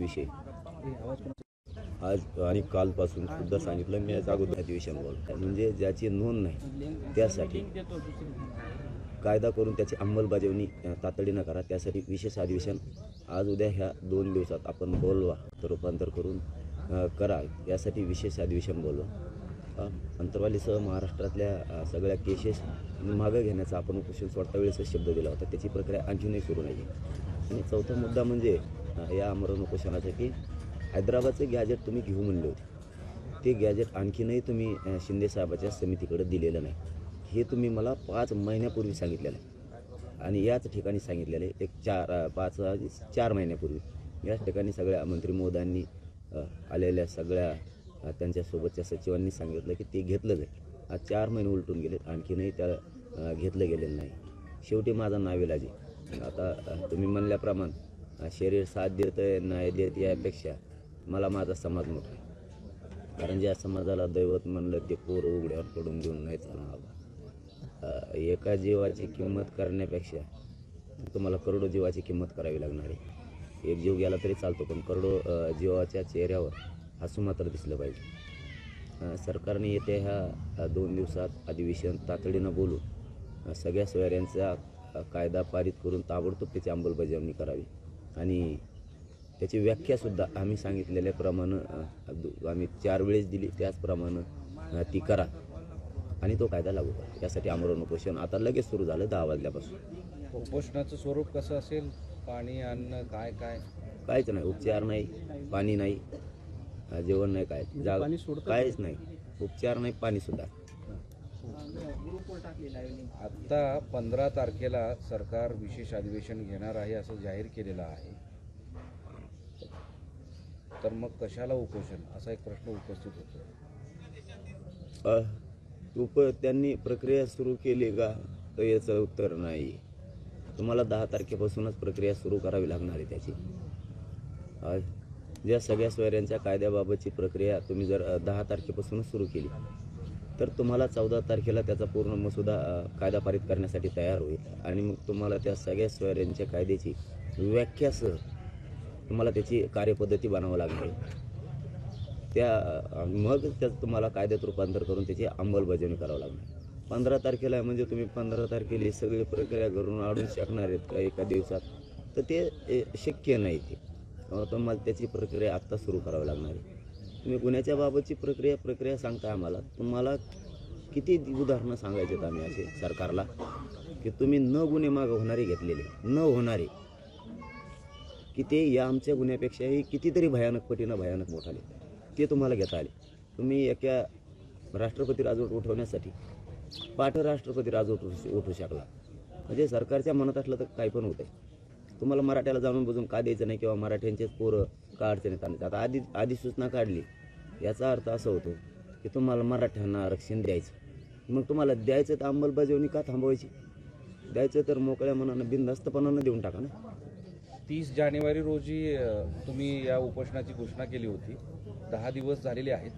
विषय आज आणि कालपासून सुद्धा सांगितलं मी, याचा अगोदर अधिवेशन बोलतो म्हणजे ज्याची नोंद नाही त्यासाठी कायदा करून त्याची अंमलबजावणी तातडीनं करा. त्यासाठी विशेष अधिवेशन आज उद्या ह्या 2 दिवसात आपण बोलवा, तर रूपांतर करून करा. यासाठी विशेष अधिवेशन बोलवा. अंतरवालीसह महाराष्ट्रातल्या सगळ्या केसेस मागं घेण्याचा आपण उपोषण सोडता वेळेस शब्द दिला होता, त्याची प्रक्रिया आणखीनही सुरू नाही. आणि चौथा मुद्दा म्हणजे या आमरण उपोषणाचा की हैदराबादचं गॅजेट तुम्ही घेऊ म्हणले होते, ते गॅजेट आणखीनही तुम्ही शिंदे साहेबाच्या समितीकडे दिलेलं नाही. हे तुम्ही मला 5 महिन्यापूर्वी सांगितलेलं आहे आणि याच ठिकाणी सांगितलेलं आहे. एक 4 महिन्यापूर्वी याच ठिकाणी सगळ्या मंत्री महोदयांनी आलेल्या सगळ्या त्यांच्यासोबतच्या सचिवांनी सांगितलं की ते घेतलं जाईल. आज 4 महिने उलटून गेलेत, आणखीनही त्या घेतलं गेलेलं नाही. शेवटी माझा नाविलाज आहे. आता तुम्ही म्हणल्याप्रमाणे शरीर साथ देतं नाही देत यापेक्षा मला माझा समाज मोठा आहे. कारण ज्या समाजाला दैवत म्हणलं ते पोरं उघड्यावर पडून देऊन नाही चालणार. एका जीवाची किंमत करण्यापेक्षा तुम्हाला करोडो जीवाची किंमत करावी लागणार आहे. एक जीव गेला तरी चालतो, पण करोडो जीवाच्या चेहऱ्यावर हसू मात्र दिसलं पाहिजे. सरकारने येत्या ह्या 2 दिवसात अधिवेशन तातडीनं बोलून सगळ्या सोयऱ्यांचा कायदा पारित करून ताबडतोब त्याची अंमलबजावणी करावी आणि त्याची व्याख्यासुद्धा आम्ही सांगितलेल्याप्रमाणे आम्ही 4 वेळेस दिली, त्याचप्रमाणे ती करा आणि तो कायदा लागू करा. यासाठी आमरण उपोषण आता लगेच सुरू झालं 10 वाजल्यापासून. उपोषणाचं स्वरूप कसं असेल? पाणी, अन्न, काय काहीच नाही. उपचार नाही, पाणी नाही, जेवण नाही, काहीच नाही. उपचार नाही, पाणीसुद्धा. आत्ता 15 तारखेला सरकार विशेष अधिवेशन घेणार आहे असं जाहीर केलेलं आहे, तर मग कशाला उपोषण असा एक प्रश्न उपस्थित होतो. त्यांनी प्रक्रिया सुरू केली का, तर याचं उत्तर नाही. तुम्हाला 10 तारखेपासूनच प्रक्रिया सुरू करावी लागणार आहे त्याची. ज्या सगळ्या सोयऱ्यांच्या कायद्याबाबतची प्रक्रिया तुम्ही जर 10 तारखेपासूनच सुरू केली तर तुम्हाला 14 तारखेला त्याचा पूर्ण मसुदा कायदा पारित करण्यासाठी तयार होईल आणि मग तुम्हाला त्या सगळ्या सोयऱ्यांच्या कायद्याची व्याख्यासह तुम्हाला त्याची कार्यपद्धती बनावं लागणार. मग त्यात तुम्हाला कायद्यात रूपांतर करून त्याची अंमलबजावणी करावं लागणार. 15 तारखेला म्हणजे तुम्ही 15 तारखेला ही सगळी प्रक्रिया करून आणून शकणार आहेत का एका दिवसात, तर ते शक्य नाही. ते तुम्हाला त्याची प्रक्रिया आत्ता सुरू करावी लागणार आहे. तुम्ही गुन्ह्याच्या बाबतची प्रक्रिया सांगता आम्हाला. तुम्हाला किती उदाहरणं सांगायचे आहेत आम्ही असे सरकारला की तुम्ही न गुन्हे मागं होणारे घेतलेले, न होणारे, की ते या आमच्या गुन्ह्यापेक्षाही कितीतरी भयानक मोठाले, ते तुम्हाला घेता आले. तुम्ही एका राष्ट्रपती राजवट उठवण्यासाठी राष्ट्रपती राजवट उठवू शकला. म्हणजे सरकारच्या मनात असलं तर काही पण होतं आहे. तुम्हाला मराठ्याला जाणून बुजून का द्यायचं नाही किंवा मराठ्यांचेच पोरं का अडचणीत आणायचं. आता अधिसूचना काढली, याचा अर्थ असा होतो की तुम्हाला मराठ्यांना आरक्षण द्यायचं. मग तुम्हाला द्यायचं तर अंमलबजावणी का थांबवायची? द्यायचं तर मोकळ्या मनानं बिनधास्तपणानं देऊन टाका ना. 30 जानेवारी रोजी तुम्ही या उपोषणाची घोषणा केली होती. 10 दिवस झालेले आहेत.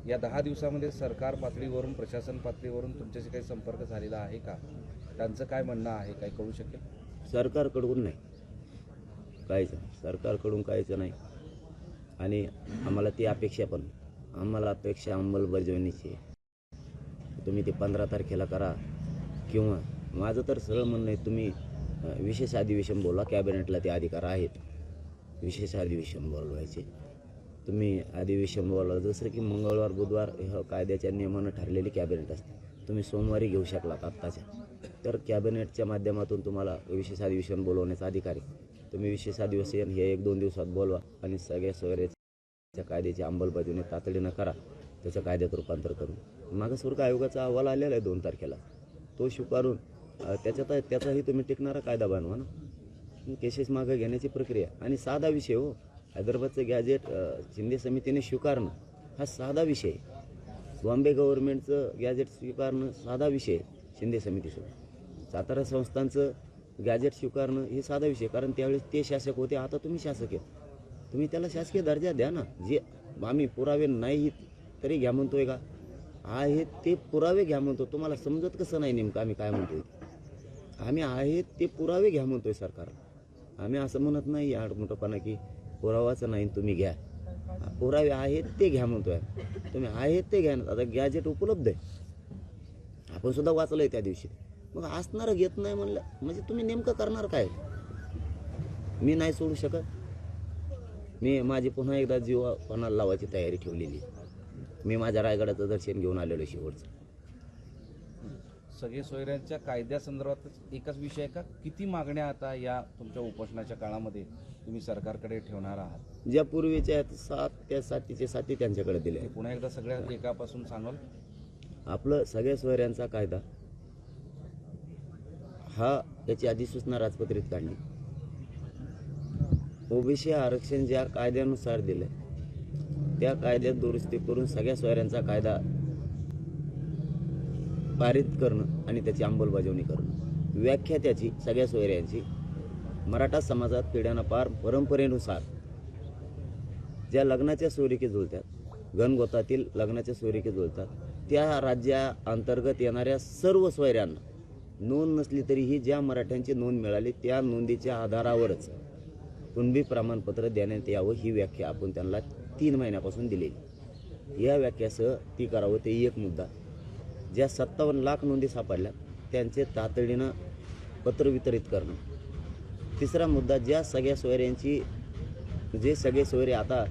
या 10 दिवसामध्ये सरकार पातळीवरून, प्रशासन पातळीवरून तुमच्याशी काही संपर्क झालेला आहे का? त्यांचं काय म्हणणं आहे, काय कळू शकेल? सरकारकडून नाही, काहीच नाही. सरकारकडून काहीच नाही. आणि आम्हाला ती अपेक्षा पण, आम्हाला अपेक्षा अंमलबजावणीची. तुम्ही ते 15 तारखेला करा किंवा माझं तर सरळ म्हणणं आहे तुम्ही विशेष अधिवेशन बोलवा. कॅबिनेटला ते अधिकार आहेत विशेष अधिवेशन बोलवायचे. तुम्ही अधिवेशन बोलवा. जसं की मंगळवार बुधवार कायद्याच्या नियमानं ठरलेली कॅबिनेट असते. तुम्ही सोमवारी घेऊ शकलात आत्ताच्या, तर कॅबिनेटच्या माध्यमातून तुम्हाला विशेष अधिवेशन बोलवण्याचा अधिकार आहे. तुम्ही विशेष अधिवेशन हे 1-2 दिवसात बोलवा आणि सगळ्या सोयऱ्याच्या कायद्याची अंमलबजावणी तातडीनं करा. त्याचं कायद्यात रूपांतर करून मागासवर्ग आयोगाचा अहवाल आलेला आहे 2 तारखेला, तो स्वीकारून त्याचाही तुम्ही टिकणारा कायदा बनवा ना. केसेस मागं घेण्याची प्रक्रिया आणि साधा विषय हो. हैदराबादचं गॅजेट शिंदे समितीने स्वीकारणं हा साधा विषय. बॉम्बे गव्हर्नमेंटचं गॅजेट स्वीकारणं साधा विषय शिंदे समितीसोबत. सातारा संस्थांचं गॅजेट स्वीकारणं हे साधा विषय, कारण त्यावेळेस ते शासक होते, आता तुम्ही शासक आहे. तुम्ही त्याला शासकीय दर्जा द्या ना. जे आम्ही पुरावे नाही तरी घ्या म्हणतोय का, आहेत ते पुरावे घ्या म्हणतो. तुम्हाला समजत कसं नाही नेमकं आम्ही काय म्हणतोय? आम्ही आहेत ते पुरावे घ्या म्हणतोय सरकार. आम्ही असं म्हणत नाही आडमुठपणा की पुरावाच नाही तुम्ही घ्या. पुरावे आहेत ते घ्या म्हणतोय. तुम्ही आहेत ते घ्या ना. आता गॅजेट उपलब्ध आहे, आपण सुद्धा वाचलंय त्या दिवशी. मग असणारं घेत नाही म्हणलं म्हणजे तुम्ही नेमकं करणार काय? मी नाही सोडू शकत. मी माझी पुन्हा एकदा जीवापणाला लावायची तयारी ठेवलेली. मी माझ्या रायगडाचं दर्शन घेऊन आलेलो शेवटचं. सगळे सोयऱ्यांच्या कायद्यासंदर्भातच एकच विषय आहे का? किती मागण्या आता या तुमच्या उपोषणाच्या काळामध्ये तुम्ही सरकारकडे ठेवणार आहात? ज्या पूर्वीच्या आहेत 7 त्या 7चे त्यांच्याकडे दिले आहेत. पुन्हा एकदा सगळ्या एकापासून सांगाल. आपलं सगळ्या सोयऱ्यांचा कायदा हा याची अधिसूचना राजपत्रित काढली. ओबीसी आरक्षण ज्या कायद्यानुसार दिलंय त्या कायद्यात दुरुस्ती करून सगळ्या सोयऱ्यांचा कायदा पारित करणं आणि त्याची अंमलबजावणी करणं. व्याख्या त्याची सगळ्या सोयऱ्यांची मराठा समाजात पिढ्यानपार परंपरेनुसार ज्या लग्नाच्या सोयरीकी जुळतात, गणगोतातील लग्नाच्या सोयरीकी जुळतात, त्या राज्याअंतर्गत येणाऱ्या सर्व सोयऱ्यांना नोंद नसली तरीही ज्या मराठ्यांची नोंद मिळाली त्या नोंदीच्या आधारावरच कुणबी प्रमाणपत्र देण्यात यावं ही व्याख्या आपण त्यांना 3 महिन्यापासून दिलेली. या व्याख्यासह ती करावं ते एक मुद्दा. ज्या 57 लाख नोंदी सापडल्या त्यांचे तातडीनं पत्र वितरित करणं. तिसरा मुद्दा, ज्या सगळ्या सोयऱ्यांची जे सगळे सोयरे आता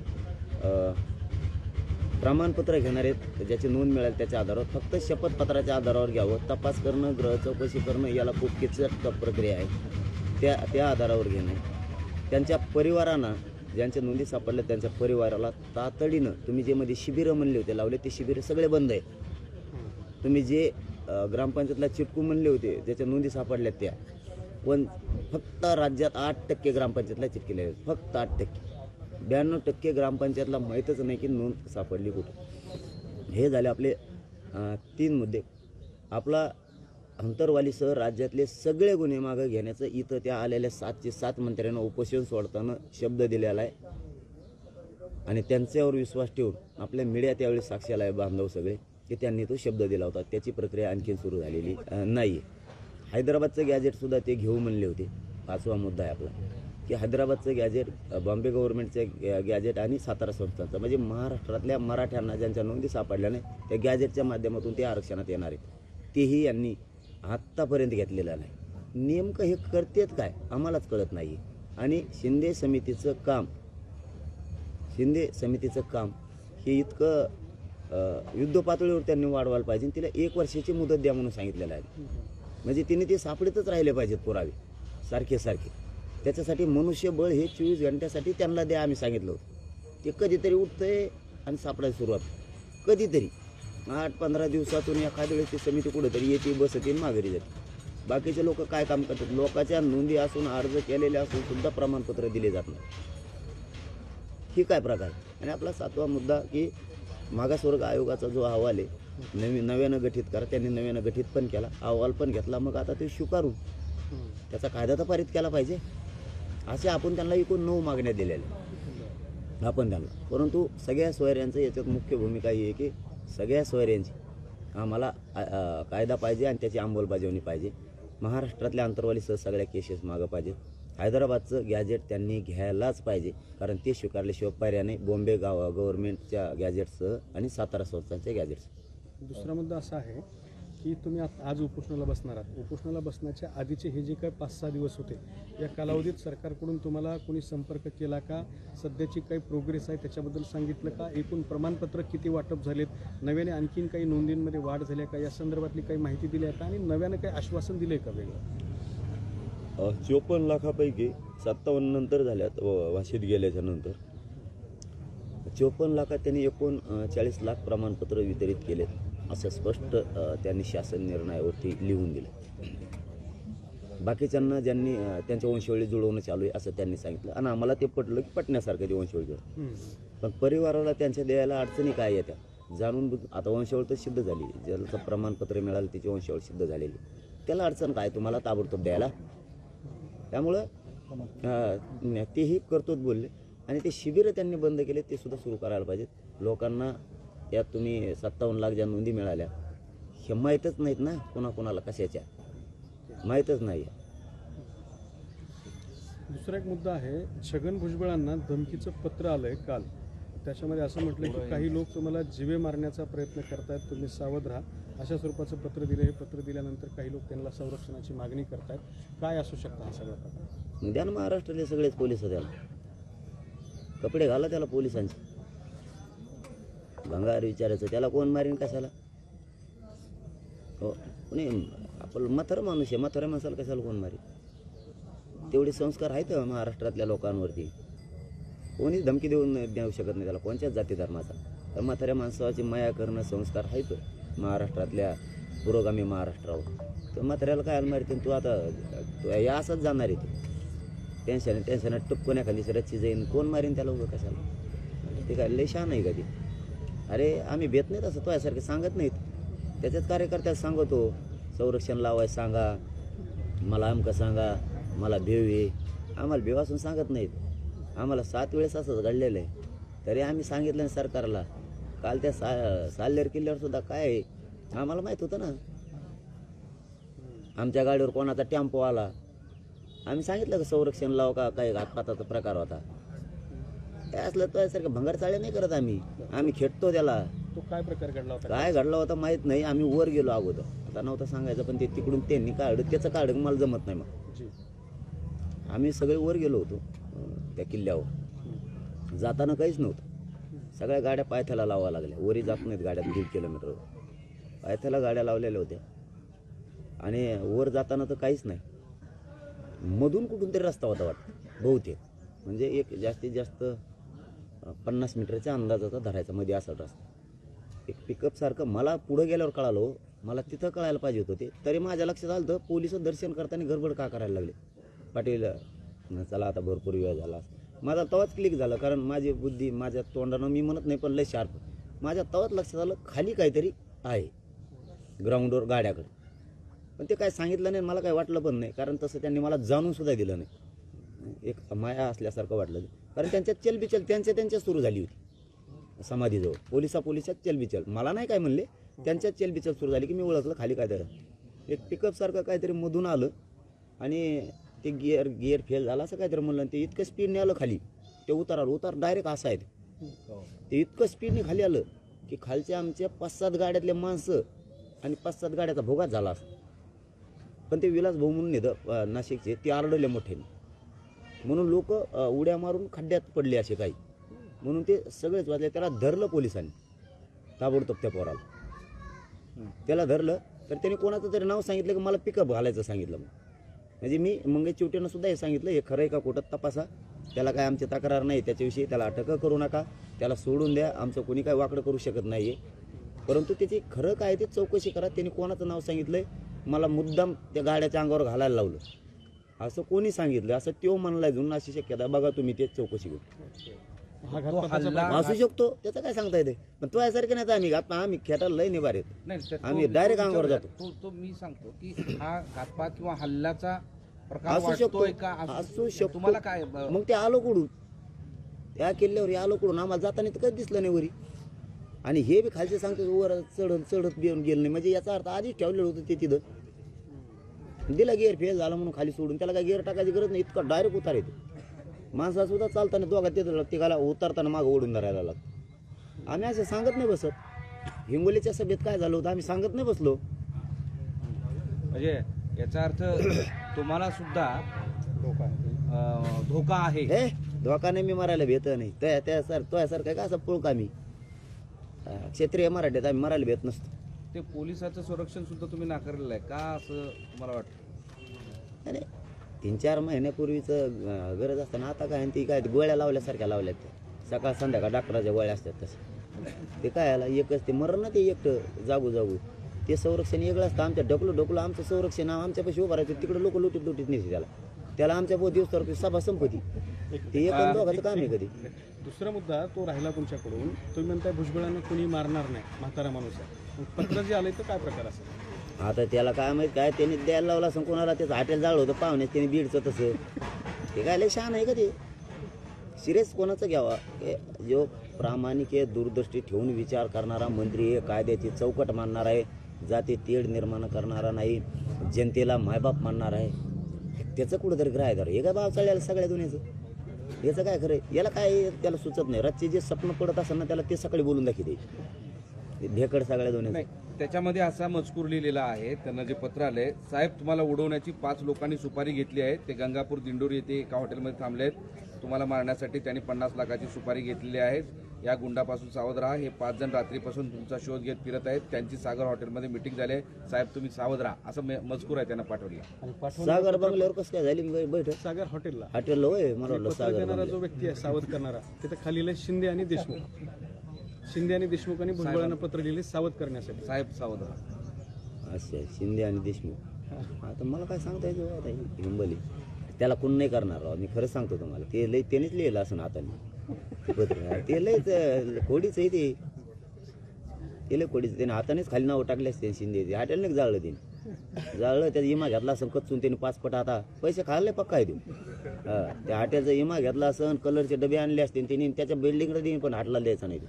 प्रमाणपत्र घेणार आहेत, ज्याची नोंद मिळाली त्याच्या आधारावर फक्त शपथपत्राच्या आधारावर घ्यावं. तपास करणं, ग्रह चौकशी करणं याला खूप किचकट प्रक्रिया आहे. त्या आधारावर घेणं. त्यांच्या परिवारांना ज्यांच्या नोंदी सापडल्या त्यांच्या परिवाराला तातडीनं तुम्ही जे मध्ये शिबिरं म्हणले होते लावले ते शिबिरं सगळे बंद आहेत. तुम्ही जे ग्रामपंचायतला चिटकू म्हणले होते ज्याच्या नोंदी सापडल्या त्या पण फक्त राज्यात 8% ग्रामपंचायतला चिटकेले आहेत. फक्त 8%. 92% ग्रामपंचायतला माहीतच नाही की नोंद सापडली कुठं. हे झाले आपले 3 मुद्दे. आपला अंतरवालीसह राज्यातले सगळे गुन्हे मागं घेण्याचं इथं त्या आलेल्या 7चे 7 मंत्र्यांना उपोषण सोडताना शब्द दिलेला आहे. आणि त्यांच्यावर विश्वास ठेवून आपल्या मीडिया त्यावेळी साक्षीला आहे बांधव सगळे की त्यांनी तो शब्द दिला होता. त्याची प्रक्रिया आणखीन सुरू झालेली नाही. हैदराबादचं गॅजेटसुद्धा ते घेऊ म्हणले होते. 5वा मुद्दा आहे आपला की हैदराबादचं गॅजेट, बॉम्बे गव्हर्नमेंटचं गॅजेट आणि सातारा संस्थांचं म्हणजे महाराष्ट्रातल्या मराठ्यांना ज्यांच्या नोंदी सापडल्या नाही त्या गॅजेटच्या माध्यमातून ते आरक्षणात येणार आहेत. तेही यांनी आत्तापर्यंत घेतलेलं नाही. नेमकं हे करतेत काय आम्हालाच कळत नाही. आणि शिंदे समितीचं काम हे इतकं युद्ध पातळीवर त्यांनी वाढवायला पाहिजे. तिला 1 वर्षाची मुदत द्या म्हणून सांगितलेलं आहे. म्हणजे तिने ते सापडतच राहिले पाहिजेत पुरावे सारखे. त्याच्यासाठी मनुष्यबळ हे 24 घंट्यासाठी त्यांना द्या आम्ही सांगितलं होतं. ते कधीतरी उठतंय आणि सापडायला सुरुवात कधीतरी 8-15 दिवसातून एखाद्या वेळेस ती समिती कुठेतरी येते, बसते, माघारी जाते. बाकीचे लोक काय काम करतात? लोकांच्या नोंदी असून अर्ज केलेले असून सुद्धा प्रमाणपत्र दिले जात नाही. ही काय प्रकार? आणि आपला 7वा मुद्दा की मागासवर्ग आयोगाचा जो अहवाल आहे नव्यानं गठीत करा. त्यांनी नव्यानं गठीत पण केला, अहवाल पण घेतला. मग आता ते स्वीकारून त्याचा कायदा तर पारित केला पाहिजे. असे आपण त्यांना एकूण 9 मागण्या दिलेल्या आपण त्यांना. परंतु सगळ्या सोयऱ्यांचं याच्यात मुख्य भूमिका ही आहे की सगळ्या सोयऱ्यांची आम्हाला कायदा पाहिजे आणि त्याची अंमलबजावणी पाहिजे. महाराष्ट्रातल्या अंतरवालीसह सगळ्या केसेस मागं पाहिजे. हैदराबादचं गॅजेट त्यांनी घ्यायलाच पाहिजे कारण ते स्वीकारल्याशिवाय पर्याय नाही. बॉम्बे गव्हर्नमेंटच्या गॅजेटसह आणि सातारा संस्थांच्या गॅजेट्स. दुसरा मुद्दा असा आहे की तुम्ही आज उपोषणाला बसणार आहात. उपोषणाला बसण्याच्या आधीचे हे जे काही 5-6 दिवस होते या कालावधीत सरकारकडून तुम्हाला कोणी संपर्क केला का? सध्याची काही प्रोग्रेस आहे त्याच्याबद्दल सांगितलं का? एकूण प्रमाणपत्र किती वाटप झालेत? नव्याने आणखीन काही नोंदींमध्ये वाढ झाल्या का? या संदर्भातली काही माहिती दिली आहे का? आणि नव्यानं काही आश्वासन दिलं आहे का वेगळं? 54 लाखापैकी 57 नंतर झाल्यात वाशीत गेल्याच्या नंतर. 54 लाखात त्यांनी एकूण 40 लाख प्रमाणपत्र वितरित केलेत असं स्पष्ट त्यांनी शासन निर्णयावरती लिहून दिलं. बाकीच्यांना ज्यांनी त्यांच्या वंशवळी जुळवणं चालू आहे असं त्यांनी सांगितलं आणि आम्हाला ते पटलं की पटण्यासारखं ते वंशवळी जुळवणं. पण परिवाराला त्यांच्या द्यायला अडचणी काय येत्या जाणून आता वंशवळ तर सिद्ध झाली. ज्याचं प्रमाणपत्र मिळालं त्याची वंशवळ सिद्ध झालेली. त्याला अडचण काय तुम्हाला ताबडतोब द्यायला? त्यामुळं तेही करतोच बोलले. आणि ते शिबिरं त्यांनी बंद केले ते सुद्धा सुरू करायला पाहिजेत. लोकांना यात तुम्ही 57 लाख ज्या नोंदी मिळाल्या हे माहीतच नाहीत ना कोणाकोणाला कशाच्या माहीतच नाही. दुसरा एक मुद्दा आहे, छगन भुजबळांना धमकीचं पत्र आलंय काल. त्याच्यामध्ये असं म्हटलं की काही लोक तुम्हाला जीवे मारण्याचा प्रयत्न करतायत, तुम्ही सावध राहा, अशा स्वरूपाचं पत्र दिलं. हे पत्र दिल्यानंतर काही लोक त्यांना संरक्षणाची मागणी करतायत. काय असू शकतं हा सगळा प्रकार? द्या ना महाराष्ट्रातले सगळेच पोलिस त्याला कपडे घाला त्याला पोलिसांचे, भंगार विचारायचं त्याला कोण मारीन कशाला? हो नाही, आपण म्हातारा माणूस आहे, म्हातारा माणसाला कशाला कोण मारी? तेवढे संस्कार आहेत महाराष्ट्रातल्या लोकांवरती. कोणीच धमकी देऊ शकत नाही त्याला, कोणत्याच जाती धर्माचा. तर म्हाताऱ्या माणसाची माया करणं संस्कार आहेत महाराष्ट्रातल्या, पुरोगामी महाराष्ट्रावर. तर म्हाताऱ्याला काय मारते? तू आता तू या असंच जाणार आहे ते टेन्शन टपकून एखादी रच्ची जाईन, कोण मारीन त्याला उभं कशाला? ते काय लय शहाणा आहे का ते? अरे आम्ही भेट नाहीत असं तो यासारखे सांगत नाहीत. त्याच्याच कार्यकर्त्याला सांगतो संरक्षण लावायचं सांगा, मला अमकं सांगा, मला भेव आहे. आम्हाला भेव असून सांगत नाहीत. आम्हाला 7 वेळेस असंच घडलेलं आहे, तरी आम्ही सांगितलं ना सरकारला. काल त्या साल्हेर किल्ल्यावर सुद्धा काय आहे आम्हाला माहीत होतं ना. आमच्या गाडीवर कोणाचा टेम्पो आला, आम्ही सांगितलं का संरक्षण लाव का, काही घातपाताचा प्रकार होता. काय असलं तर सारखं भंगार चाळे नाही करत आम्ही खेटतो त्याला. तो काय प्रकार घडला होता? काय घडला होता माहीत नाही. आम्ही वर गेलो अगोदर, आता नव्हतं सांगायचं, पण ते तिकडून त्यांनी काढलं, त्याचं काढलं मला जमत नाही. मग जी, आम्ही सगळे वर गेलो होतो त्या किल्ल्यावर. जाताना काहीच नव्हतं, सगळ्या गाड्या पायथ्याला लावाव्या लागल्या. वरी जात नाहीत गाड्या 1.5 किलोमीटरवर, पायथ्याला गाड्या लावलेल्या होत्या. आणि वर जाताना तर काहीच नाही. मधून कुठून तरी रस्ता होता वाटतं बहुतेक, म्हणजे एक जास्तीत जास्त 50 मीटरच्या अंदाजाचा धरायचा मध्ये असा रस्ता. एक पिकअपसारखं मला पुढं गेल्यावर कळालं, मला तिथं कळायला पाहिजे होतं ते. तरी माझ्या लक्षात आलं तर पोलिस दर्शन करताना गडबड का करायला लागले. पाटील चला आता भरपूर वेळ झाला. माझा तवाच क्लिक झालं, कारण माझी बुद्धी माझ्या तोंडानं मी म्हणत नाही पण लय शार्प. माझ्या तवाच लक्षात आलं खाली काहीतरी आहे ग्राउंडवर गाड्याकडे. पण ते काय सांगितलं नाही, मला काय वाटलं पण नाही, कारण तसं त्यांनी मला जाणून सुद्धा दिलं नाही. एक माया असल्यासारखं वाटलं, कारण त्यांच्यात चलबिचल त्यांच्या सुरू झाली होती समाधीजवळ. पोलिसात चलबिचल, मला नाही काय म्हणले, त्यांच्यात चलबिचल सुरू झाली की मी ओळखलं खाली काहीतरी एक पिकअपसारखं काहीतरी मधून आलं. आणि ते गिअर फेल झाला असं काहीतरी म्हणलं. ते इतकं स्पीडने आलं खाली, ते उतार डायरेक्ट असं आहे. ते इतकं स्पीडने खाली आलं की खालच्या आमच्या 5-7 गाड्यातले माणसं आणि 5-7 गाड्याचा भोगाच झाला असं. पण ते विलास भाऊ म्हणून येतं नाशिकचे, ते आरडले मोठ्याने, म्हणून लोक उड्या मारून खड्ड्यात पडले असे काही, म्हणून ते सगळेच वाजले. त्याला धरलं पोलिसांनी ताबडतोब त्या पोराला. त्याला धरलं तर त्याने कोणाचं तरी नाव सांगितलं की मला पिकअप घालायचं सांगितलं. म्हणजे मी मंगेश चिवटेनं सुद्धा हे सांगितलं, हे खरं आहे का खोटं तपासा, त्याला काय आमची तक्रार नाही त्याच्याविषयी, त्याला अटक करू नका, त्याला सोडून द्या, आमचं कोणी काय वाकडं करू शकत नाही आहे. परंतु त्याची खरं काय ते चौकशी करा. त्यांनी कोणाचं नाव सांगितलंय, मला मुद्दाम त्या गाड्याच्या अंगावर घालायला लावलं असं कोणी सांगितलं, असं तो म्हणलाय जुनं, अशी शक्यता बघा तुम्ही, तेच चौकशी करू. हा घातपाताचा असू शकतो, त्याचं काय सांगता येते. पण तो यासारखं नाही, आम्ही खेटायला लय निभार येत नाही, आम्ही डायरेक्ट अंगावर जातो. तो मी सांगतो की हा घातपात किंवा हल्ल्याचा प्रकार असू शकतो, वाटतोय का? असू शकतो. तुम्हाला काय मग ते आलो कुठून, त्या किल्ल्यावर आलो कुठून, आम्हाला जाताना तर कधी दिसलं नाही वरी. आणि हे बी खालचे सांगतो वर चढत गेलं नाही, म्हणजे याचा अर्थ आधीच ठेवलेलं होतं ते तिथं. दिला गिअर फेल झाला म्हणून खाली सोडून, त्याला काय गिअर टाकायची गरज नाही, इतका डायरेक्ट उतार येतो. माणसा सुद्धा चालताना दोघा तिघाला उतरताना मागं ओढून धरायला लागतं. आम्ही असं सांगत नाही बसत. हिंगोलीच्या सभेत काय झालं होतं आम्ही सांगत नाही बसलो. म्हणजे याचा अर्थ तुम्हाला सुद्धा धोका आहे. हे धोका नाही, मी मारायला भेट नाही तो यासारखं का असं पुळका मी क्षेत्रीय मराठीत आम्ही मारायला भेट नसतो. ते पोलिसाचं संरक्षण सुद्धा तुम्ही नाकारलेलं आहे का असं तुम्हाला वाटतं? अरे 3-4 महिन्यापूर्वीचं गरज असताना आता काय ती काय गोळ्या लावल्यासारख्या लावल्यात त्या, सकाळ संध्याकाळ डॉक्टराच्या गोळ्या असतात तसं. ते काय आला एकच ते मरण ना, ते एकटं जागू ते संरक्षण वेगळं असतं. आमच्या ढकलो आमचं संरक्षण आमच्यापाशी उभं राहायचं, तिकडे लोक लुटीत नेते त्याला आमच्या दिवस तर सभा संपत्ती, ते एक दोघाचं काम आहे. कधी दुसरा मुद्दा तो राहिला तुमच्याकडून, तुम्ही म्हणताय भुजबळांना कोणी मारणार नाही, म्हातारा माणूस आहे. पत्र जे आलंय तर काय प्रकार असेल? आता त्याला काय माहित, काय त्यांनी द्यायला लावला असं कोणाला, त्याचं हॉटेल जाळलं होतं पाहुण्यात त्याने बीडचं तसं. ते काय लय शहाण आहे का ते? सिरियस कोणाचं घ्यावा? जो प्रामाणिक आहे, दूरदृष्टी ठेवून विचार करणारा मंत्री आहे, कायद्याची चौकट मानणार आहे, जाती तेढ निर्माण करणारा नाही, जनतेला मायबाप मानणार आहे, त्याचं कुठंतरी ग्राह्य धरा. हे काय भाव चाललेलं सगळ्या दुनियाचं, याचं काय खरं याला काय त्याला सुचत नाही. रातचे जे स्वप्न पडत असेल ना त्याला ते सकाळी बोलून दाखवते, ते भेकड सगळ्या दुनियाचं. नाही, त्याच्यामध्ये असा मजकूर लिहिलेला आहे, त्यांना जे पत्र आलंय, साहेब तुम्हाला उडवण्याची 5 लोकांनी सुपारी घेतली आहे. ते गंगापूर दिंडोरी येथे एका हॉटेलमध्ये थांबले आहेत. तुम्हाला मारण्यासाठी त्यांनी 50 लाखाची सुपारी घेतलेली आहे. या गुंडापासून सावध राहा. हे 5 जण रात्रीपासून तुमचा शोध घेत फिरत आहेत. त्यांची सागर हॉटेलमध्ये मिटिंग झाली आहे. साहेब तुम्ही सावध राहा, असं मजकूर आहे त्यांना पाठवली. आणि सागर बंगल्यावर कसं काय झाली बैठक? सागर हॉटेलला हॉटेलला होय, मला वाटलं पत्र सागर देणारा बंगल्यावर. जो व्यक्ती आहे सावध करणारा, तिथे खाली लिहिलंय शिंदे आणि देशमुख. शिंदे आणि देशमुखांनी भुजबळांना पत्र लिहिले सावध करण्यासाठी. साहेब सावध राहा. अच्छा, शिंदे आणि देशमुख. आता मला काय सांगता येतं आता हिंबली त्याला कोण नाही करणार राव. मी खरंच सांगतो तुम्हाला, ते लय त्यानेच लिहिलं असं हाताने पत्र. ते लय कोडीच आहे ते लय कोडीचं. त्याने हातानेच खाली नाव टाकले असते शिंदे. हॉटेलने जाळलं त्याने, जाळलं. त्याचा इमा घेतला असं कच्चून त्याने 5 पट. आता पैसे खाल्ले पक्का आहे देऊ. त्या हॉटेलचा इमा घेतला असं, कलरचे डबे आणले असते त्यांनी, त्याच्या बिल्डिंगला देईन पण हाटला द्यायचा नाही.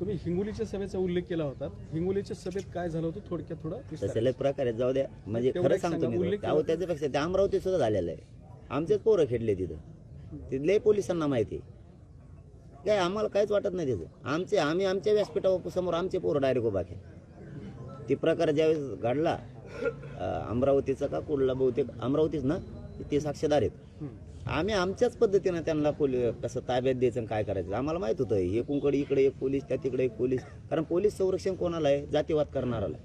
तुम्ही हिंगोलीच्या सभेचा उल्लेख केला होता. हिंगोलीच्या सभेत काय झालं होतं थोडक्यात थोडं विस्तार. तसं लय प्रकारे जाऊ द्या. म्हणजे तेवढं खरं एक सांगतो सांगा, मी, उल्लेख अहो त्याच्यापेक्षा ते अमरावती सुद्धा झालेलं आहे. आमचेच पोरं खेळले तिथं, तिथले पोलिसांना माहिती आहे. काय आम्हाला काहीच वाटत नाही त्याचं. आम्ही आमच्या व्यासपीठासमोर आमचे पोरं डायरेक्ट उभा केले. ती प्रकार ज्यावेळेस घडला अमरावतीचा का कुठला, बहुतेक अमरावतीच ना, ते साक्षीदार आहेत. आम्ही आमच्याच पद्धतीनं त्यांना कसं ताब्यात द्यायचं आणि काय करायचं आम्हाला माहित होतं. एकूणकडे इकडे एक पोलीस, त्या तिकडे एक पोलीस. कारण पोलीस संरक्षण कोणाला आहे? जातीवाद करणाराला,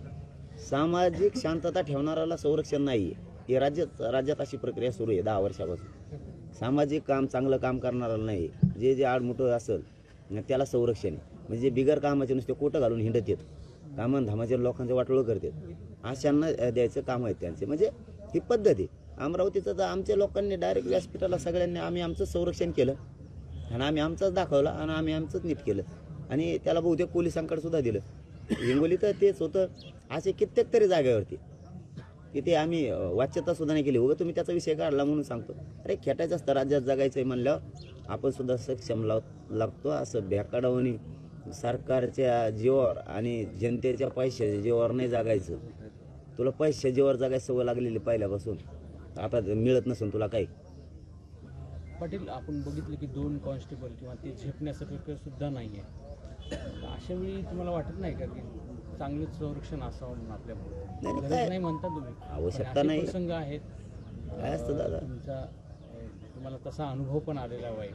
सामाजिक शांतता ठेवणाराला संरक्षण नाही आहे. हे राज्यात अशी प्रक्रिया सुरू आहे 10 वर्षापासून. सामाजिक काम, चांगलं काम करणाराला नाही. जे आडमुठं असेल त्याला संरक्षण आहे. म्हणजे बिगर कामाचे नुसते कोटं घालून हिंडत येत, कामन धामाचे लोकांचे वाटोळं करतात, अशांना द्यायचं काम आहेत त्यांचे. म्हणजे ही पद्धत आहे. अमरावतीचं तर आमच्या लोकांनी डायरेक्ट व्यासपीठाला सगळ्यांनी आम्ही आमचं संरक्षण केलं आणि आम्ही आमचंच दाखवलं आणि आम्ही आमचंच नीट केलं आणि त्याला बहुतेक पोलिसांकडे सुद्धा दिलं. हिंगोली तर तेच होतं. असे कित्येक तरी जागेवरती की ते आम्ही वाच्यता सुद्धा नाही केली. उगा तुम्ही त्याचा विषय काढला म्हणून सांगतो. अरे खेटायचं असतं, राज्यात जगायचं आहे म्हणल्यावर आपण सुद्धा सक्षम लागतो. असं भ्याकाडावणी सरकारच्या जीवावर आणि जनतेच्या पैशाच्या जीवावर नाही जगायचं. तुला पैशाच्या जीवावर जगायची सवय लागलेली पहिल्यापासून, आता मिळत नसून तुला काही. पाटील, आपण बघितलं की 2 कॉन्स्टेबल किंवा ते झेपण्यासाठी सुद्धा नाही आहे. अशा वेळी तुम्हाला वाटत नाही का की चांगलंच संरक्षण असावं म्हणून आपल्यामुळे? गरज नाही म्हणता तुम्ही, आवश्यकता असे नाही. प्रसंग आहेत. काय असतं दादा, तुम्हाला तसा अनुभव पण आलेला आहे.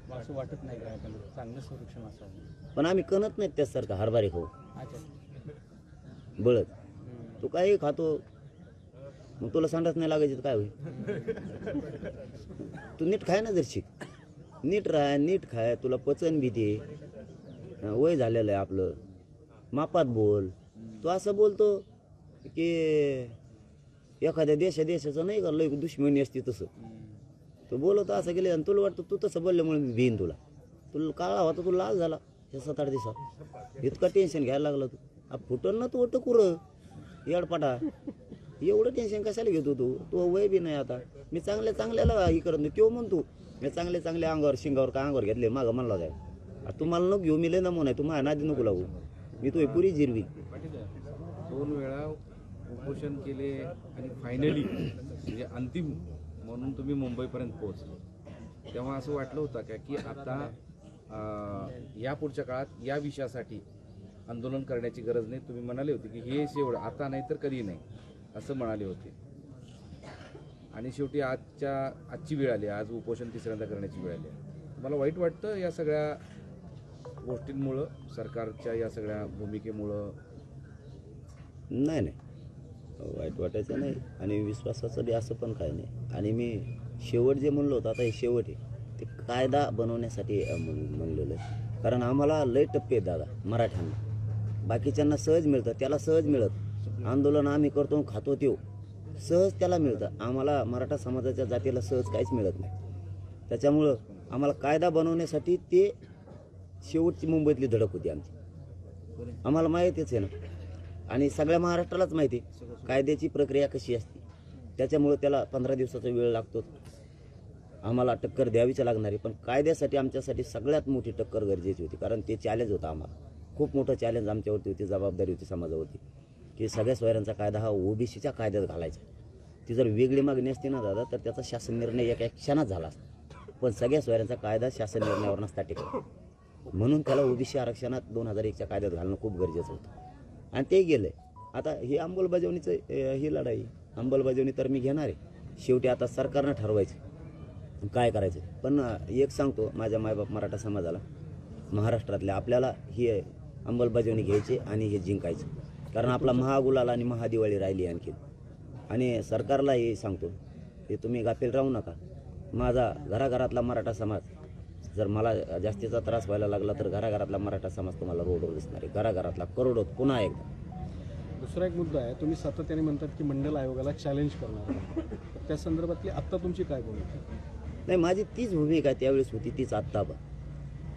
मग असं वाटत नाही का आपण चांगलं संरक्षण असावं? पण आम्ही कणत नाहीत त्यासारखं हरभरे खाऊ अच्छा, बळत. तू काही खातो मग तुला संडास नाही लागायची तर काय होईल? तू नीट खाय ना, जर शिक, नीट राह, नीट खाय. तुला पचन भीती, वय झालेलं आहे आपलं, मापात बोल. तू असं बोलतो की एखाद्या देशाचं नाही का लय दुश्मनी असते तसं तू बोलतो. असं गेले आणि तुला वाटतं तू तसं बोलल्यामुळे मी भिन. तुला काळा होता, तुला लाल झाला हे 7-8 दिवसात. इतकं टेन्शन घ्यायला लागलं तू. फुटन ना तू वाटतं कुरं येडपाटा. एवढं टेन्शन कशाला घेतो तू वय बी नाही आता. मी चांगल्याला ही करत नाही. तो म्हणतो मी चांगले अंगावर शिंगावर का अंगावर घेतले मागं म्हणला जाय. तू मला नको घेऊ, मी लय नमून आहे. तू माझ्या नादी नको लागू, मी तू पुरी जिरवी. 2 वेळा उपोषण केले आणि फायनली म्हणजे अंतिम म्हणून तुम्ही मुंबईपर्यंत पोहोचले. तेव्हा असं वाटलं होतं का की आता या पुढच्या काळात या विषयासाठी आंदोलन करण्याची गरज नाही? तुम्ही म्हणाले होते की हे शेवट आता नाही तर कधी नाही असं म्हणाले होते. आणि शेवटी आजची वेळ आली, आज उपोषण 3ऱ्यांदा करण्याची वेळ आली. मला वाईट वाटतं या सगळ्या गोष्टींमुळं, सरकारच्या या सगळ्या भूमिकेमुळं? नाही वाईट वाटायचं नाही आणि विश्वासाचं बी असं पण काय नाही. आणि मी शेवट जे म्हणलो होतं, आता हे शेवट आहे ते कायदा बनवण्यासाठी म्हणलेलं आहे. कारण आम्हाला लय टप्पे आहेत दादा मराठ्यांना. बाकीच्यांना सहज मिळतं, त्याला सहज मिळत. आंदोलन आम्ही करतो खातो त्यो सहज त्याला मिळतं. आम्हाला मराठा समाजाच्या जातीला सहज काहीच मिळत नाही. त्याच्यामुळं आम्हाला कायदा बनवण्यासाठी ते शेवटची मुंबईतली धडक होती आमची. आम्हाला माहितीच आहे ना, आणि सगळ्या महाराष्ट्रालाच माहिती आहे कायद्याची प्रक्रिया कशी असते. त्याच्यामुळं त्याला 15 दिवसाचा वेळ लागतो. आम्हाला टक्कर द्यावीच लागणार आहे. पण कायद्यासाठी आमच्यासाठी सगळ्यात मोठी टक्कर गरजेची होती. कारण ते चॅलेंज होतं आम्हाला, खूप मोठं चॅलेंज आमच्यावरती होती, जबाबदारी होती समाजावरती. की सगळ्या सोयऱ्यांचा कायदा हा ओबीसीच्या कायद्यात घालायचा. ती जर वेगळी मागणी असती ना दादा तर त्याचा शासन निर्णय एका क्षणात झाला असता. पण सगळ्या सोयऱ्यांचा कायदा शासन निर्णयावर नसता टिकला, म्हणून त्याला ओबीसी आरक्षणात 2001च्या कायद्यात घालणं खूप गरजेचं होतं आणि ते गेलं. आता ही अंमलबजावणीचं ही लढाई अंमलबजावणी तर मी घेणार आहे. शेवटी आता सरकारनं ठरवायचं काय करायचं. पण एक सांगतो माझ्या मायबाप मराठा समाजाला, महाराष्ट्रातल्या आपल्याला ही अंमलबजावणी घ्यायची आणि हे जिंकायचं. कारण आपला महागुलाल आणि महादिवाळी राहिली आणखी. आणि सरकारला हे सांगतो की तुम्ही गाफील राहू नका. माझा घराघरातला मराठा समाज, जर मला जास्तीचा त्रास व्हायला लागला तर घराघरातला मराठा समाज तुम्हाला रोडवर दिसणार आहे. घराघरातला करोडोत पुन्हा एकदा. दुसरा एक मुद्दा आहे, तुम्ही सातत्याने म्हणतात की मंडल आयोगाला चॅलेंज करणार आहे. तर त्या संदर्भातली आत्ता तुमची काय भूमिका? नाही, माझी तीच भूमिका त्यावेळेस होती, तीच आत्ता पण.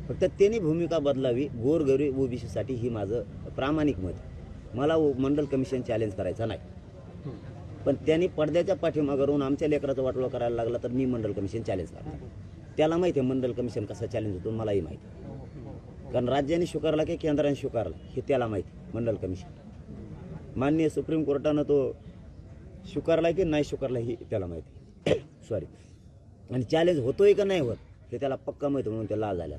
फक्त त्यांनी भूमिका बदलावी. गोरगरीब ओबीसीसाठी ही माझं प्रामाणिक मत आहे. मला मंडल कमिशन चॅलेंज करायचा नाही. पण त्यांनी पडद्याच्या पाठीमागे राहून आमच्या लेकराचं वाटोळं करायला लागला तर मी मंडल कमिशन चॅलेंज करणार. त्याला माहिती आहे मंडल कमिशन कसं चॅलेंज होतो, मलाही माहिती आहे. कारण राज्याने स्वीकारला की केंद्राने स्वीकारला हे त्याला माहिती. मंडल कमिशन माननीय सुप्रीम कोर्टानं तो स्वीकारला की नाही स्वीकारला हे त्याला माहिती. सॉरी. आणि चॅलेंज होतोय का नाही होत हे त्याला पक्का माहिती, म्हणून त्याला लाज झाला.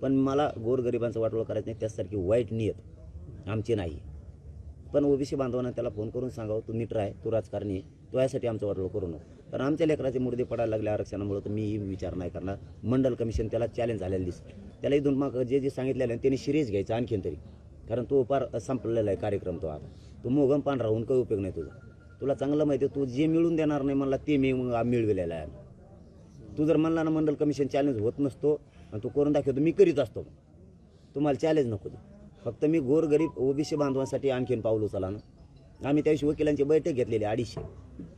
पण मला गोरगरिबांचं वाटोळं करायचं नाही, त्यासारखी वाईट नियत आमची नाही. पण ओबीसी बांधवांना त्याला फोन करून सांगावं, तू नीट राह, तू राजकारणी आहे, तू यासाठी आमचं वाटोळं करू नको. कारण आमच्या लेकराचे मुर्दे पडायला लागले आरक्षणामुळे, तर मी विचार नाही करणार. मंडल कमिशन त्याला चॅलेंज झालेलं दिसतं. त्याला इथून मग जे सांगितलेलं आहे त्यांनी सिरियस घ्यायचं आणखीन तरी. कारण तो फार संपलेला आहे कार्यक्रम. तो आता तू मोगम पान राहून काही उपयोग नाही तुझा. तुला चांगलं माहिती आहे, तू जे मिळून देणार नाही मला ते मी मिळविलेलं आहे. तू जर म्हणला ना मंडल कमिशन चॅलेंज होत नसतो आणि तू करून दाखवतो, मी करीत असतो. तुम्हाला चॅलेंज नको दे. फक्त मी गोरगरीब ओबीसी बांधवांसाठी आणखीन पाऊल उचला ना. आम्ही त्याविषयी वकिलांची बैठक घेतलेली 250.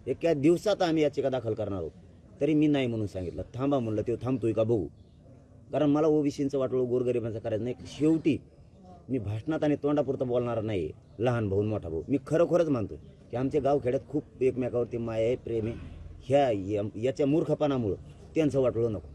एका दिवसात आम्ही याचिका दाखल करणार आहोत. तरी मी नाही म्हणून सांगितलं. थांबा म्हणलं, ते थांबतोय का बघू. कारण मला ओबीसींचं वाटोळं गोरगरिबांचं करायचं नाही. शेवटी मी भाषणात आणि तोंडापुरतं बोलणार नाही. लहान भाऊ मोठा भाऊ, मी खरोखरच मानतो की आमच्या गावखेड्यात खूप एकमेकावरती माया आहे, प्रेम आहे. याच्या मूर्खपणामुळं त्यांचं वाटोळं नको.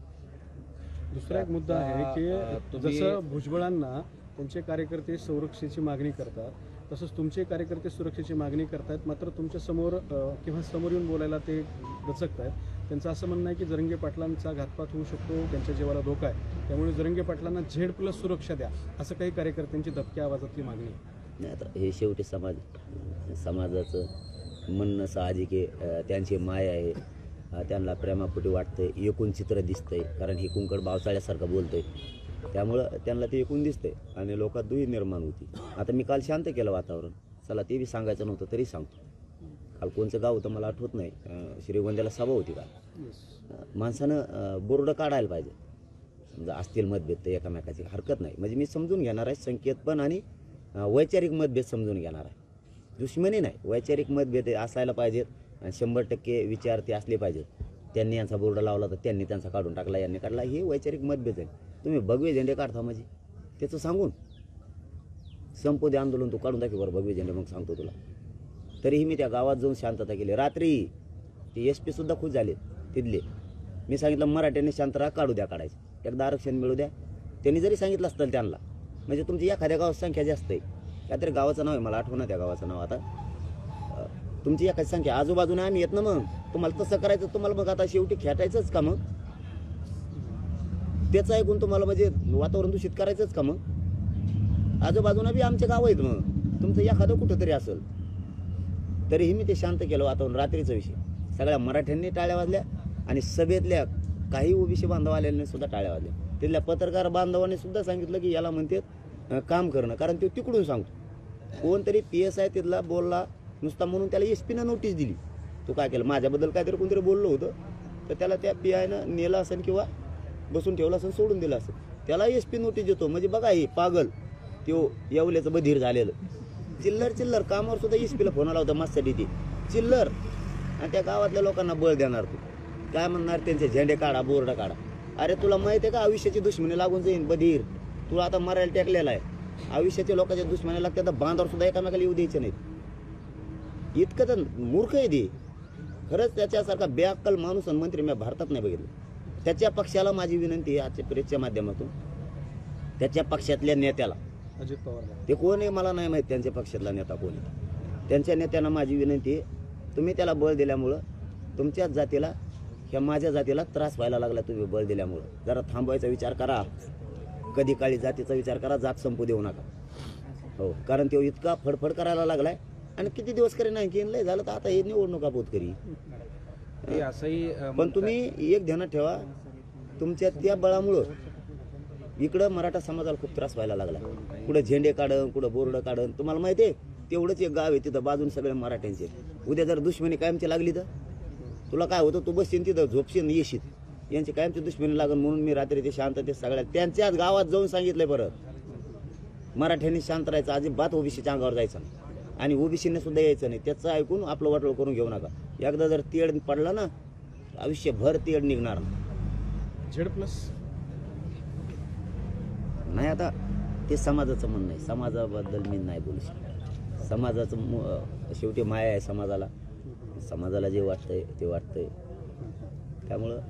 दुसरा एक मुद्दा आहे की जसं भुजबळांना त्यांचे कार्यकर्ते संरक्षेची मागणी करतात, तसंच तुमचे कार्यकर्ते सुरक्षेची मागणी करतात. मात्र तुमच्या समोर किंवा समोर येऊन बोलायला ते दचकत आहेत. त्यांचं असं म्हणणं आहे की जरंगे पाटलांचा घातपात होऊ शकतो, त्यांच्या जीवाला धोका आहे, त्यामुळे जरंगे पाटलांना Z+ सुरक्षा द्या, असं काही कार्यकर्त्यांची दबक्या आवाजातली मागणी आहे. नाही, आता हे शेवटी समाजाचं म्हणणं साहजिक आहे. त्यांची माय आहे, त्यांना प्रेमापोटी वाटतंय, एकूण चित्र दिसतंय. कारण हे कुंकड पावसाळ्यासारखं बोलतंय, त्यामुळं त्यांना ते एकूण दिसतंय आणि लोकात दुही निर्माण होती. आता मी काल शांत केलं वातावरण. चला ते बी सांगायचं नव्हतं तरी सांगतो. काल कोणचं गाव होतं मला आठवत नाही, श्रीगोंद्याला सभा होती काल. माणसानं बोर्ड काढायला पाहिजे. समजा असतील मतभेद तर एकामेकाची हरकत नाही. म्हणजे मी समजून घेणार आहे संकेत पण आणि वैचारिक मतभेद समजून घेणार आहे. दुश्मनी नाही, वैचारिक मतभेद असायला पाहिजेत आणि 100% विचार ते असले पाहिजेत. त्यांनी यांचा बोर्ड लावला तर त्यांनी त्यांचा काढून टाकला, यांनी काढला, हे वैचारिक मतभेद आहे. तुम्ही भगवे झेंडे काढता म्हणजे त्याचं सांगून संपू दे आंदोलन, तू काढून दाखव बरं भगवे झेंडे, मग सांगतो तुला. तरीही मी त्या गावात जाऊन शांतता केली. रात्री ते SP सुद्धा खुश झाले तिथले. मी सांगितलं मराठ्यांनी शांत राहा, काढू द्या काढायचं, एकदा आरक्षण मिळू द्या. त्यांनी जरी सांगितलं असतं त्यांना, म्हणजे तुमची एखाद्या गावात संख्या जास्त आहे, काहीतरी गावाचं नाव आहे मला आठवणं त्या गावाचं नाव आता, तुमची एखादी संख्या आजूबाजूने आम्ही येत ना, मग तुम्हाला तसं करायचं. तुम्हाला मग आता शेवटी खेटायचंच का मग? त्याचं ऐकून तुम्हाला म्हणजे वातावरण दूषित करायचंच का मग? आजूबाजूला बी आमचे गाव आहेत, मग तुमचं एखादं कुठं तरी असेल. तरीही मी ते शांत केलं वातावरण. रात्रीचा विषय सगळ्या मराठ्यांनी टाळ्या वाजल्या आणि सभेतल्या काही ओबीसी बांधव आलेल्याने सुद्धा टाळ्या वाजल्या. तिथल्या पत्रकार बांधवांनी सुद्धा सांगितलं की याला म्हणतात काम करणं, कारण ते तिकडून सांगतो. कोणतरी PSI तिथला बोलला नुसता म्हणून त्याला SP नोटीस दिली. तू काय केलं, माझ्याबद्दल काहीतरी कोणतरी बोललं होतं तर त्याला त्या PIनं नेलं असेल किंवा बसून ठेवलं असेल, सोडून दिलं असेल. त्याला SP नोटीस देतो. म्हणजे बघा हे पागल त्यो येवल्याचं बधीर झालेलं चिल्लर कामावर सुद्धा SP फोन आला होता माझ्यासाठी. ती चिल्लर आणि त्या गावातल्या लोकांना बळ देणार. तू काय म्हणणार, त्यांचे झेंडे काढा, बोर्ड काढा. अरे तुला माहिती आहे का आयुष्याची दुश्मनी लागून जाईन बधीर. तुला आता मरायला टेकलेला आहे. आयुष्याच्या लोकांच्या दुश्मनी लागतात तर बांधावर सुद्धा एकामेकाला येऊ द्यायचे नाहीत. इतकं तर मूर्ख आहे ते. खरंच त्याच्यासारखा बेअक्कल माणूस आणि मंत्री मी भारतात नाही बघितलं. त्याच्या पक्षाला माझी विनंती आहे आजच्या प्रेसच्या माध्यमातून, त्याच्या पक्षातल्या नेत्याला, अजित पवार ते कोण आहे मला नाही माहीत, त्यांच्या पक्षातला नेता कोण आहे, त्यांच्या नेत्यांना माझी विनंती आहे, तुम्ही त्याला बळ दिल्यामुळं तुमच्याच जातीला, ह्या माझ्या जातीला त्रास व्हायला लागला तुम्ही बळ दिल्यामुळं. जरा थांबवायचा विचार करा, कधी काळी जातीचा विचार करा, जात संपू देऊ नका. हो, कारण तो इतका फडफड करायला लागलाय आणि किती दिवस करी नाही की लय झालं तर आता हे निवडणुका बोध करी. ते असंही पण तुम्ही एक ध्यानात ठेवा, तुमच्या त्या बळामुळं इकडं मराठा समाजाला खूप त्रास व्हायला लागला. कुठं झेंडे काढन, कुठं बोर्ड काढन. तुम्हाला माहिती आहे तेवढंच एक गाव आहे तिथं बाजून सगळे मराठ्यांचे. उद्या जर दुश्मनी कायमची लागली तर तुला काय होतं, तू बसशील तिथं झोपशील येशील. यांची कायमची दुश्मनी लागन म्हणून मी रात्री ते शांततेत सगळ्या त्यांच्याच गावात जाऊन सांगितलंय. परत मराठ्यांनी शांत राहायचं, अजिबात ओबीसीच्या अंगावर जायचं नाही आणि ओबीसीने सुद्धा यायचं नाही. त्याचं ऐकून आपलं वाटोळ करून घेऊ नका. एकदा जर तेड पडला ना आयुष्यभर तेड निघणार Z+ नाही. आता ते समाजाचं म्हणणं आहे, समाजाबद्दल मी नाही बोलू शकत. समाजाचं शेवटी माया आहे समाजाला. समाजाला जे वाटतंय ते वाटतंय, त्यामुळं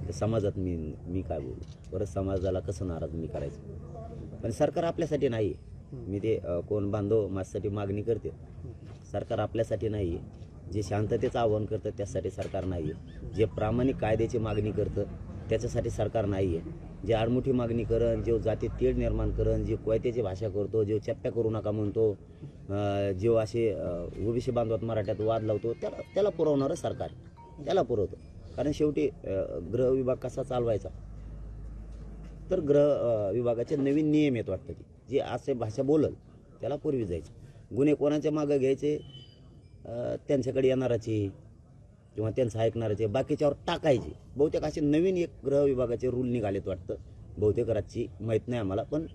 ते समाजात मी काय बोलू. परत समाजाला कसं नाराज मी करायचं. पण सरकार आपल्यासाठी नाही आहे. मी ते कोण बांधव माझ्यासाठी मागणी करते. सरकार आपल्यासाठी नाही आहे. जे शांततेचं आव्हान करतं त्यासाठी सरकार नाही आहे. जे प्रामाणिक कायद्याची मागणी करतं त्याच्यासाठी सरकार नाही आहे. जे आडमुठी मागणी करण, जो जातीत तेढ निर्माण करण, जे कोयत्याची भाषा करतो, जो चप्प्या करू नका म्हणतो, जो असे ओबीसी बांधवात मराठ्यात वाद लावतो, त्याला पुरवणारं सरकार त्याला पुरवतं. कारण शेवटी गृह विभाग कसा चालवायचा तर गृह विभागाचे नवीन नियम येत वाटतं की जे असे भाषा बोलल त्याला पूर्वी जायचं. गुन्हे कोणाच्या मागं घ्यायचे, त्यांच्याकडे येणाराचे किंवा त्यांचं ऐकणाराचे, बाकीच्यावर टाकायचे. बहुतेक असे नवीन एक गृह विभागाचे रूल निघालेत वाटतं. बहुतेक राज्याची माहीत नाही आम्हाला, पण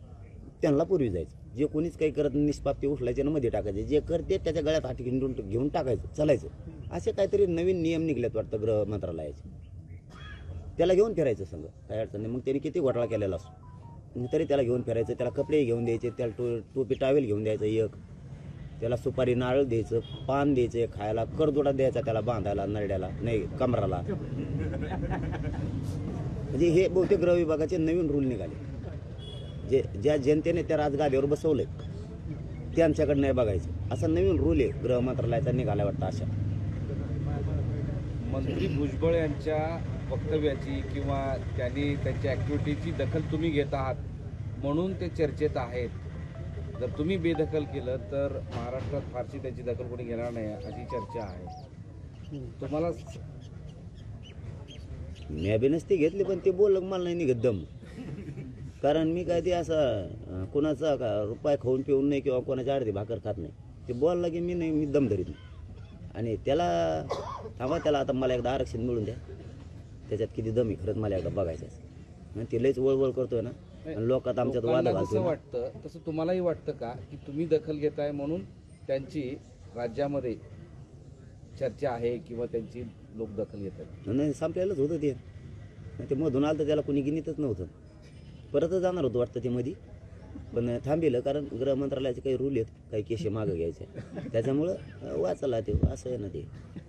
त्यांना पूर्वी जायचं. जे कोणीच काही करत निष्पाप्ती उचलायचे ना मध्ये टाकायचे, जे करते त्याच्या गळ्यात हात घेऊन टाकायचं, चालायचं. असे काहीतरी नवीन नियम निघलेत वाटतं गृह मंत्रालयाचे. त्याला घेऊन फिरायचं संघ, काही अडचण नाही. मग त्यांनी किती घोटाळा केलेला असो तरी त्याला घेऊन फिरायचं. त्याला कपडे घेऊन द्यायचे, त्याला टोपी टावेल घेऊन द्यायचं एक, त्याला सुपारी नारळ द्यायचं, पान द्यायचं खायला, करदोडा द्यायचा त्याला बांधायला नरड्याला नाही कमराला. म्हणजे हे बहुतेक गृह विभागाचे नवीन रूल निघाले. ज्या जनतेने त्या राजगादीवर बसवलंय त्यांच्याकडे नाही बघायचं, असा नवीन रूल आहे गृह मंत्रालयाचा निघाला वाटतं. अशा मंत्री भुजबळ यांच्या वक्तव्याची किंवा त्यांनी त्यांच्या ॲक्टिव्हिटीची दखल तुम्ही घेत आहात म्हणून ते चर्चेत आहेत. जर तुम्ही बेदखल केलं तर महाराष्ट्रात फारशी त्याची दखल कोणी घेणार नाही अशी चर्चा आहे. तुम्हाला मी अभिनस्ती घेतली पण ते बोललं मला नाही निघत दम. कारण मी काय ते असं कोणाचा रुपये खाऊन पिऊन नाही किंवा कोणाची अर्धी भाकर खात नाही. ते बोलला की मी दम धरीत नाही. आणि त्याला थांबा, त्याला आता मला एकदा आरक्षण मिळून द्या, त्याच्यात किती दम आहे खरंच मला एकदा बघायचं आहे. ते लयच वळवळ करतोय ना आणि लोकात आमच्यात वाद लोकांना घालतोय जसं ना. वाटतं तसं तुम्हालाही वाटतं का की तुम्ही दखल घेताय म्हणून त्यांची राज्यामध्ये चर्चा आहे किंवा त्यांची लोक दखल घेत आहेत? नाही, संपलेलंच होतं ते. ते मधून आलं तर त्याला कोणी गिनीतच नव्हतं. परतच जाणार होतं वाटतं ते मध्ये, पण थांबिलं. कारण गृह मंत्रालयाचे काही रूल आहेत, काही केशे मागं घ्यायचे, त्याच्यामुळं वाचायला ते असं आहे ना ते.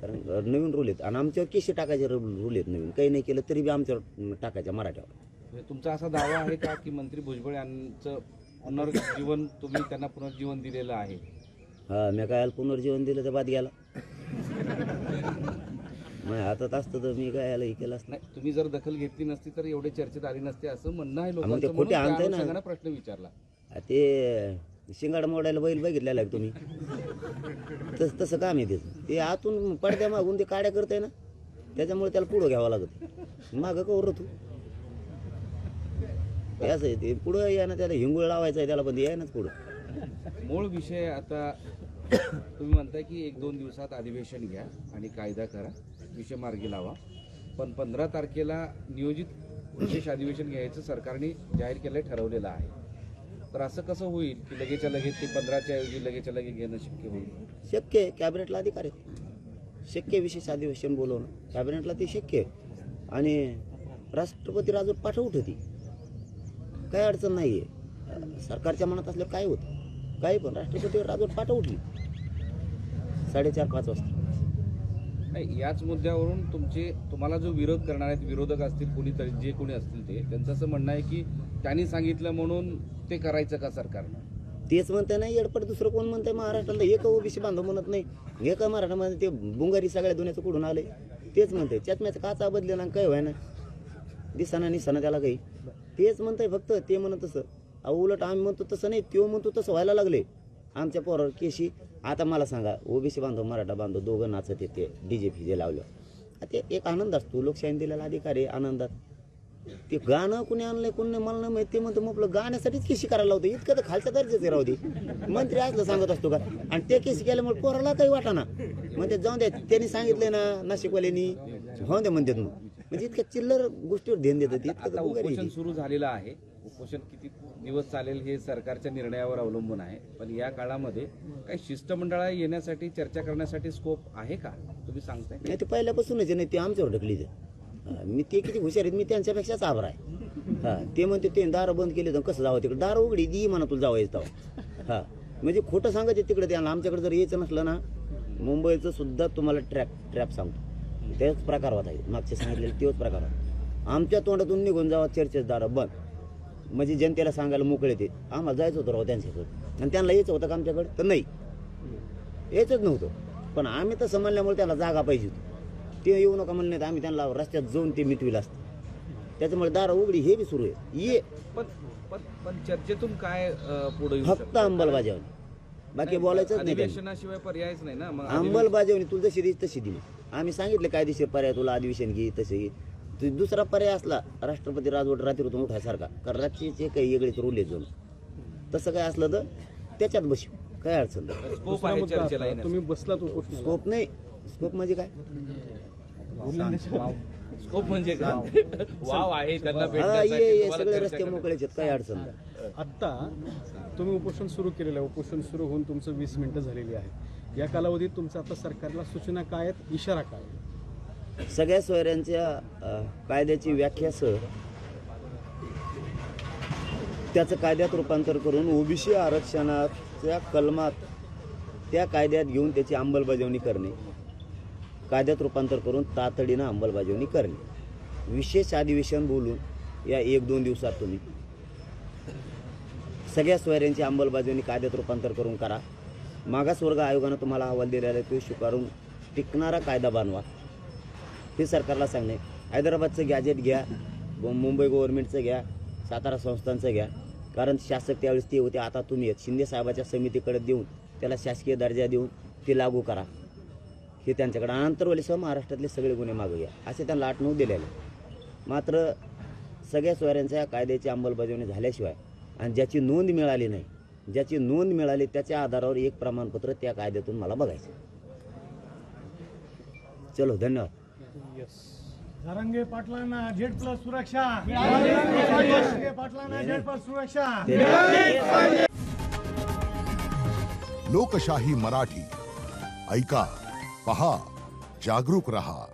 कारण नवीन रूल आहेत आणि आमच्यावर केशे टाकायचे रूल आहेत नवीन. काही नाही केलं तरी बी आमच्यावर टाकायच्या मराठ्यावर. म्हणजे तुमचा असा दावा आहे का की मंत्री भुजबळ यांचं पुनर्जीवन तुम्ही त्यांना पुनर्जीवन दिलेलं आहे? हा, मी काय पुनर्जीवन दिलं तर बाद गेला. नाही हातात असतं तर मी काय याला हे केलं असतं. नाही, तुम्ही जर दखल घेतली नसती तर एवढे चर्चेत आली नसते असं म्हणणं आहे मग ते लोकांचं. खोटे म्हणून त्या आणताय ना. अनुषंगानं प्रश्न विचारला. ते शिंगाड मोडायला बैल बघितलेला आहे तुम्ही, तसं काम आहे त्याचं. ते आतून पडद्या मागून ते काड्या करताय ना, त्याच्यामुळे त्याला पुढं घ्यावं लागत. मागं कवर तू ते असं आहे. ते पुढं या ना, त्याला हिंगुळ लावायचं आहे त्याला, पण याय नाच पुढं. मूळ विषय आता तुम्ही म्हणताय की 1-2 दिवसात अधिवेशन घ्या आणि कायदा करा, विषय मार्गी लावा. पण 15 तारखेला नियोजित विशेष अधिवेशन घ्यायचं सरकारने जाहीर केलं ठरवलेलं आहे. तर असं कसं होईल की लगेचच्या लगेच ते 15च्या ऐवजी लगेचच्या लगेच घेणं शक्य होईल? शक्य आहे, कॅबिनेटला अधिकार आहे. शक्य विशेष अधिवेशन बोलवणं कॅबिनेटला ते शक्य आहे. आणि राष्ट्रपती राजवट पाठवत होती, काही अडचण नाही आहे. सरकारच्या मनात असल्यावर काय होतं काही, पण राष्ट्रपतीवर राजवट पाठवली 4:30-5 वाजता. नाही, याच मुद्द्यावरून तुम्हाला जो विरोध करणार आहेत, विरोधक असतील कोणीतरी, जे कोणी असतील ते, त्यांचं असं म्हणणं आहे की त्यांनी सांगितलं म्हणून ते करायचं का सरकारनं? तेच म्हणताय ना येडपट, दुसरं कोण म्हणतंय महाराष्ट्राला? एक ओबीसी बांधव म्हणत नाही, एका मराठामध्ये ते बुंगारी सगळ्या दुनियाचं कुठून आले तेच म्हणतंय. त्याच काचा बदले ना काय व्हाय ना, दिसाना निसाना त्याला काही, तेच म्हणतंय फक्त. ते म्हणत तसं, अहो उलट आम्ही म्हणतो तसं नाही, तो म्हणतो तसं व्हायला लागले आमच्या पोरावर केशी. आता मला सांगा, ओबीसी बांधव मराठा बांधव दोघं नाचत येते, डीजे फिजे लावलं, ते एक आनंद असतो, लोकशाही दिलेला अधिकार आहे आनंदात. ते गाणं कुणी आणलंय कोणी नाही मला नाही माहिती, ते म्हणतो मग आपलं गाण्यासाठीच केशी करायला लावतं, इतकं तर खालच्या दर्जाचे राहू दे. मंत्री असलं सांगत असतो का? आणि ते केसी केल्यामुळे पोराला काही वाटाना, म्हणते जाऊन द्या, त्यांनी सांगितलंय ना नाशिकवाल्यांनी, हो द्या म्हणतात. मग म्हणजे इतक्या चिल्लर गोष्टीवर ध्यान देतात. आता उपोषण सुरू झालेलं आहे. उपोषण किती दिवस चालेल हे सरकारच्या निर्णयावर अवलंबून आहे. पण या काळामध्ये काही शिष्टमंडळा येण्यासाठी चर्चा करण्यासाठी स्कोप आहे का, तुम्ही सांगताय? नाही, ते पहिल्यापासूनच नाही, ते आमच्यावर ढकली. मी ते किती हुशार आहेत, मी त्यांच्यापेक्षाच आभार आहे. हां, ते म्हणते ते दारं बंद केले तर कसं जावं तिकडे, दारं उघडी दी म्हणा तुला जावं येतं. हां, म्हणजे खोटं सांगायचे तिकडे. त्यांना आमच्याकडे जर यायचं नसलं ना, मुंबईचं सुद्धा तुम्हाला ट्रॅप सांगतो, तेच प्रकार होता. मागचे सांगितलेले तेच प्रकार होता. आमच्या तोंडातून निघून जावा चर्चेस दारं बंद, म्हणजे जनतेला सांगायला मोकळे. ते आम्हाला जायचं होतं राव त्यांच्याकडे, आणि त्यांना यायचं होतं का आमच्याकडे? तर नाही, यायचंच नव्हतं. पण आम्ही तसं म्हणल्यामुळे त्याला जागा पाहिजे होती. ते येऊ नका म्हणले तर आम्ही त्यांना रस्त्यात जाऊन ते मिटविलं असतं. त्याच्यामुळे दारं उघडी हे बी सुरू आहे. ये पण चर्चेतून काय पुढे येऊ फक्त शकतं? अंमलबजावणी, बाकी बोलायचंच नाही. त्यांनी अधिवेशनाशिवाय पर्यायच नाही ना. मग अंमलबजावणी तुला जशी दिली तशी दिली. आम्ही सांगितले कायदेशीर पर्याय, तुला अधिवेशन घे तसे घे. तू दुसरा पर्याय असला राष्ट्रपती राजवट रात्रीतून उठायसारखा, कारण रात्रीचे काही वेगळेच रूल आहेत. तसं काय असलं तर त्याच्यात बसू, काय अडचण नाही. स्कोप दुसरा आहे मुद्दा चर्चेला असा, येण्याचा. तुम्ही बसलात उपोषणाला, स्कोप नाही. स्कोप म्हणजे काय? स्कोप म्हणजे काय? वाव आहे त्यांना हा, भेटण्यासाठी, ये तुम्हाला सगळे चर्चा रस्ते करण्यासाठी. मोकळेच आहेत, काही अडचण नाही. आत्ता तुम्ही उपोषण सुरू केलेलं आहे. उपोषण सुरू होऊन तुमचं 20 मिनिटं झालेली आहे. या कालावधीत तुमचं आता सरकारला सूचना काय आहेत, इशारा काय आहे? सगळ्या सोयऱ्यांच्या कायद्याची व्याख्यासह त्याचं कायद्यात रूपांतर करून ओबीसी आरक्षणाच्या कलमात त्या कायद्यात घेऊन त्याची अंमलबजावणी करणे, कायद्यात रूपांतर करून तातडीनं अंमलबजावणी करणे, विशेष अधिवेशन बोलून या 1-2 दिवसात तुम्ही सगळ्या सोयऱ्यांची अंमलबजावणी कायद्यात रूपांतर करून करा. मागासवर्ग आयोगानं तुम्हाला अहवाल दिलेला आहे, तो स्वीकारून टिकणारा कायदा बनवा, हे सरकारला सांगणे. हैदराबादचं गॅजेट घ्या, मुंबई गव्हर्नमेंटचं घ्या, सातारा संस्थांचं घ्या, कारण शासक त्यावेळेस ते होते, आता तुम्ही आहेत. शिंदे साहेबाच्या समितीकडे देऊन त्याला शासकीय दर्जा देऊन ते लागू करा, हे त्यांच्याकडे. आंतरवालीसह महाराष्ट्रातले सगळे गुन्हे मागं घ्या, असे त्यांना 8-9 दिलेले. मात्र सगळ्या सोयऱ्यांच्या कायद्याची अंमलबजावणी झाल्याशिवाय आणि ज्याची नोंद मिळाली नाही, ज्याची नोंद मिळाली त्याच्या आधारावर एक प्रमाणपत्र त्या कायद्यातून मला बघायचं. चलो, धन्यवाद. धरंगे पाटलांना Z+ सुरक्षा, धरंगे पाटलांना Z+ सुरक्षा. लोकशाही मराठी ऐका, पहा, जागरूक रहा.